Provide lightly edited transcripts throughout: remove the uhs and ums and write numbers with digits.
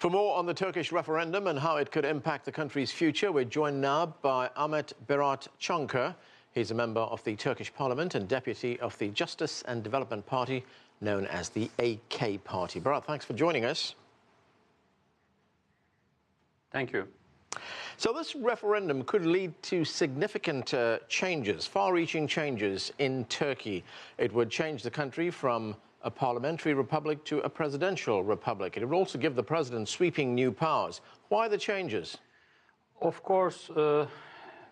For more on the Turkish referendum and how it could impact the country's future, we're joined now by Ahmet Berat ÇONKAR. He's a member of the Turkish Parliament and deputy of the Justice and Development Party, known as the AK Party. Berat, thanks for joining us. Thank you. So this referendum could lead to significant changes, far-reaching changes in Turkey. It would change the country from a parliamentary republic to a presidential republic. It would also give the president sweeping new powers. Why the changes? Of course,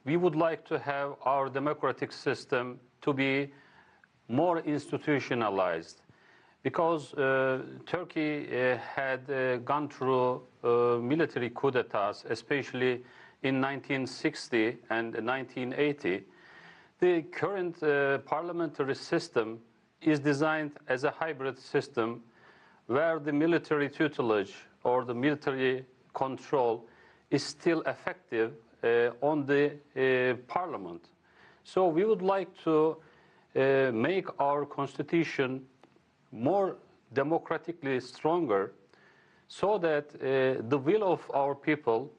we would like to have our democratic system to be more institutionalized, because Turkey had gone through military coup d'etats, especially in 1960 and 1980. The current parliamentary system is designed as a hybrid system where the military tutelage or the military control is still effective on the parliament. So we would like to make our constitution more democratically stronger, so that the will of our people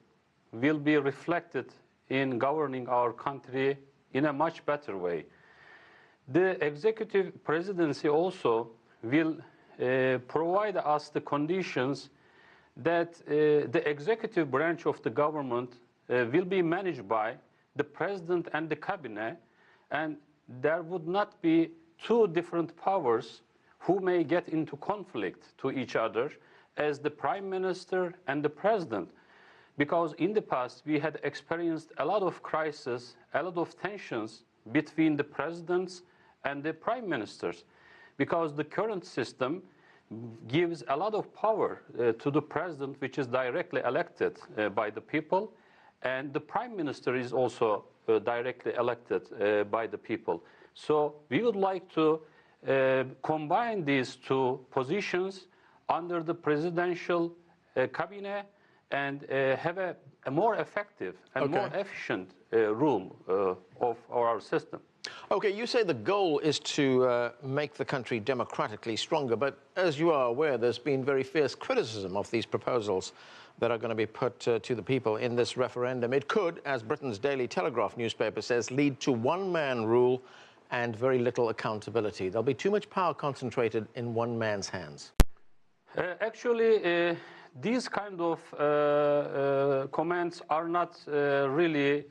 will be reflected in governing our country in a much better way. The executive presidency also will provide us the conditions that the executive branch of the government will be managed by the president and the cabinet, and there would not be two different powers who may get into conflict to each other as the prime minister and the president. Because in the past we had experienced a lot of crises, a lot of tensions between the presidents and the prime ministers, because the current system gives a lot of power to the president, which is directly elected by the people, and the prime minister is also directly elected by the people. So we would like to combine these two positions under the presidential cabinet and have a more effective and more efficient rule of our system. Okay, you say the goal is to make the country democratically stronger, but as you are aware, there's been very fierce criticism of these proposals that are going to be put to the people in this referendum. It could, as Britain's Daily Telegraph newspaper says, lead to one-man rule and very little accountability. There'll be too much power concentrated in one man's hands. Actually, these kind of comments are not really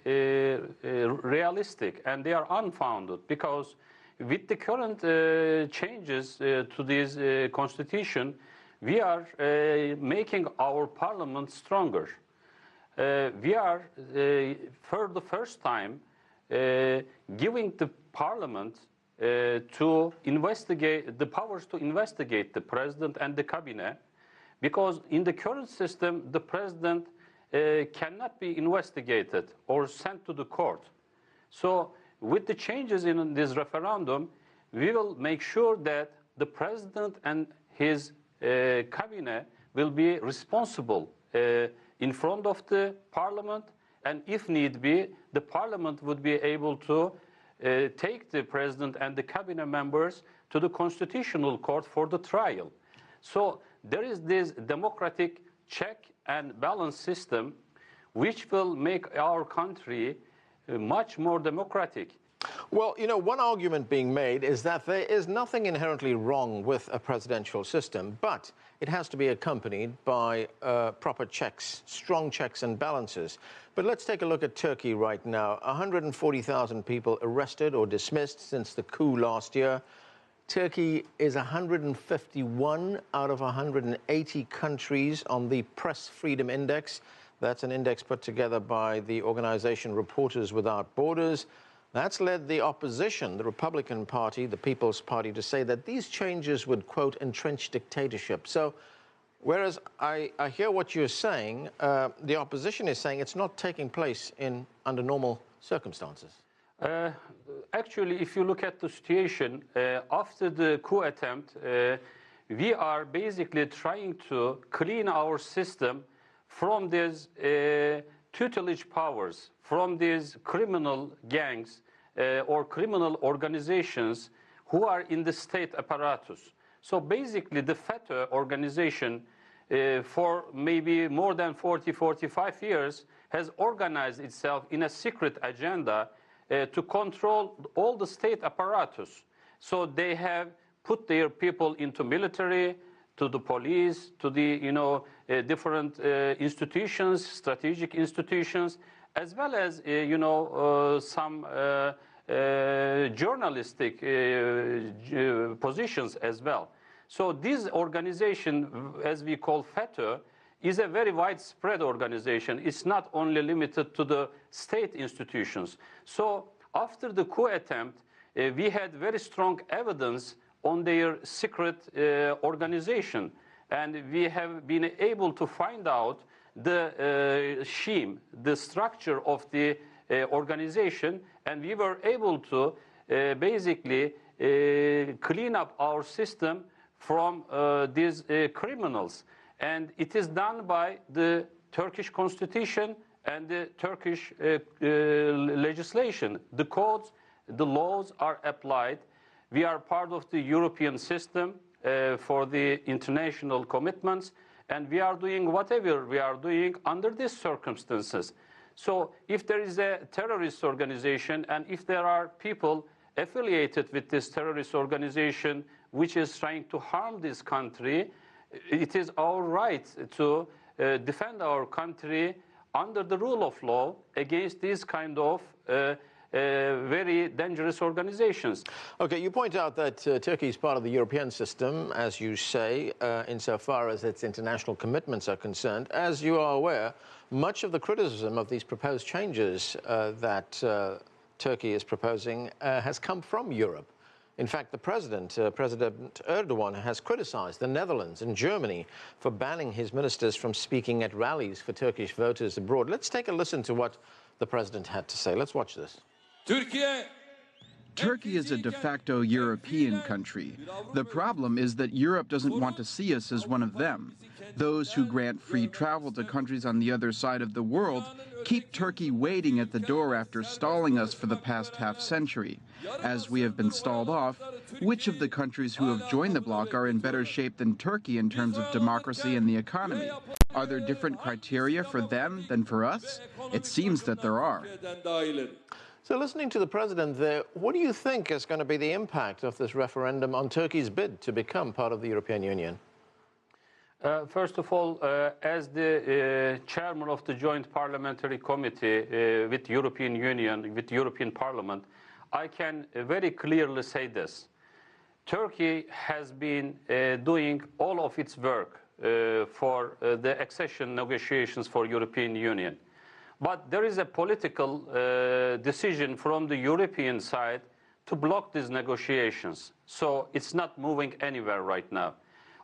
realistic, and they are unfounded, because with the current changes to this constitution, we are making our parliament stronger. We are, for the first time, giving the parliament to investigate, the powers to investigate the president and the cabinet, because in the current system, the president cannot be investigated or sent to the court. So with the changes in this referendum, we will make sure that the president and his cabinet will be responsible in front of the parliament, and if need be, the parliament would be able to take the president and the cabinet members to the constitutional court for the trial. So there is this democratic check and balance system which will make our country much more democratic. Well, you know, one argument being made is that there is nothing inherently wrong with a presidential system, but it has to be accompanied by proper checks, strong checks and balances. But let's take a look at Turkey right now. 140,000 people arrested or dismissed since the coup last year. Turkey is 151 out of 180 countries on the Press Freedom Index. That's an index put together by the organization Reporters Without Borders. That's led the opposition, the Republican Party, the People's Party, to say that these changes would, quote, entrench dictatorship. So, whereas I hear what you're saying, the opposition is saying it's not taking place under normal circumstances. Actually, if you look at the situation, after the coup attempt, we are basically trying to clean our system from these tutelage powers, from these criminal gangs or criminal organizations who are in the state apparatus. So basically the FETÖ organization for maybe more than 45 years, has organized itself in a secret agenda to control all the state apparatus. So they have put their people into military, to the police, to the different institutions, strategic institutions, as well as some journalistic positions as well. So this organization, as we call FETÖ, is a very widespread organization. It's not only limited to the state institutions. So after the coup attempt, we had very strong evidence on their secret organization. And we have been able to find out the scheme, the structure of the organization, and we were able to basically clean up our system from these criminals. And it is done by the Turkish constitution and the Turkish legislation. The codes, the laws are applied. We are part of the European system for the international commitments, and we are doing whatever we are doing under these circumstances. So if there is a terrorist organization and if there are people affiliated with this terrorist organization which is trying to harm this country, it is our right to defend our country under the rule of law against these kind of very dangerous organizations. Okay, you point out that Turkey is part of the European system, as you say, insofar as its international commitments are concerned. As you are aware, much of the criticism of these proposed changes that Turkey is proposing has come from Europe. In fact, the President Erdogan, has criticized the Netherlands and Germany for banning his ministers from speaking at rallies for Turkish voters abroad. Let's take a listen to what the President had to say. Let's watch this. Turkey is a de facto European country. The problem is that Europe doesn't want to see us as one of them. Those who grant free travel to countries on the other side of the world keep Turkey waiting at the door after stalling us for the past half-century. As we have been stalled off, which of the countries who have joined the bloc are in better shape than Turkey in terms of democracy and the economy? Are there different criteria for them than for us? It seems that there are. So listening to the President there, what do you think is going to be the impact of this referendum on Turkey's bid to become part of the European Union? First of all, as the chairman of the Joint Parliamentary Committee with European Union, with European Parliament, I can very clearly say this. Turkey has been doing all of its work for the accession negotiations for European Union. But there is a political decision from the European side to block these negotiations. So it's not moving anywhere right now.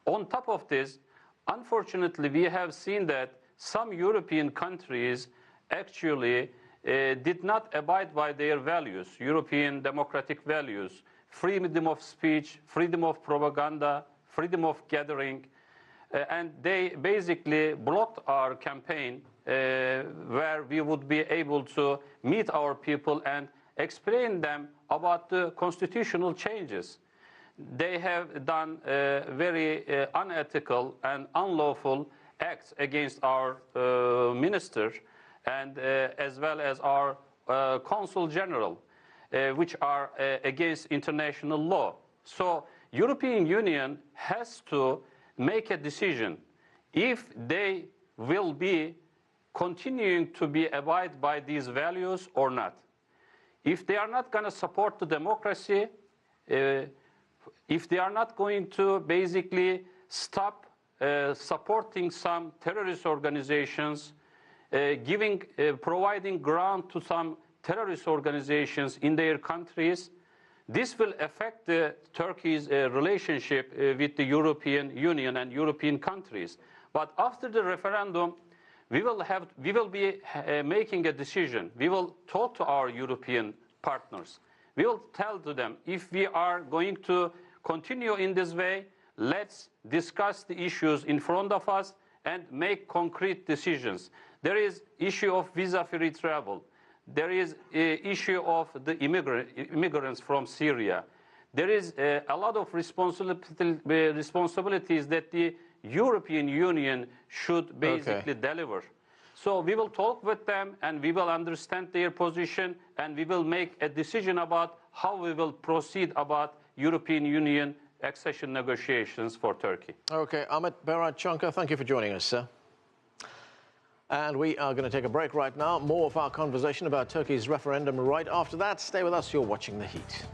On top of this, unfortunately, we have seen that some European countries actually did not abide by their values, European democratic values, freedom of speech, freedom of propaganda, freedom of gathering, and they basically blocked our campaign where we would be able to meet our people and explain them about the constitutional changes. They have done very unethical and unlawful acts against our minister and as well as our consul general, which are against international law. So European Union has to make a decision if they will be continuing to be abide by these values or not. If they are not going to support the democracy, if they are not going to basically stop supporting some terrorist organizations, providing grant to some terrorist organizations in their countries, this will affect Turkey's relationship with the European Union and European countries. But after the referendum, we will be making a decision. We will talk to our European partners. We will tell to them, if we are going to continue in this way, let's discuss the issues in front of us and make concrete decisions. There is issue of visa-free travel. There is an issue of the immigrants from Syria. There is a lot of responsibilities that the European Union should basically deliver. So we will talk with them and we will understand their position and we will make a decision about how we will proceed about European Union accession negotiations for Turkey. Okay, Ahmet Berat ÇONKAR, thank you for joining us, sir. And we are going to take a break right now. More of our conversation about Turkey's referendum right after that. Stay with us, you're watching The Heat.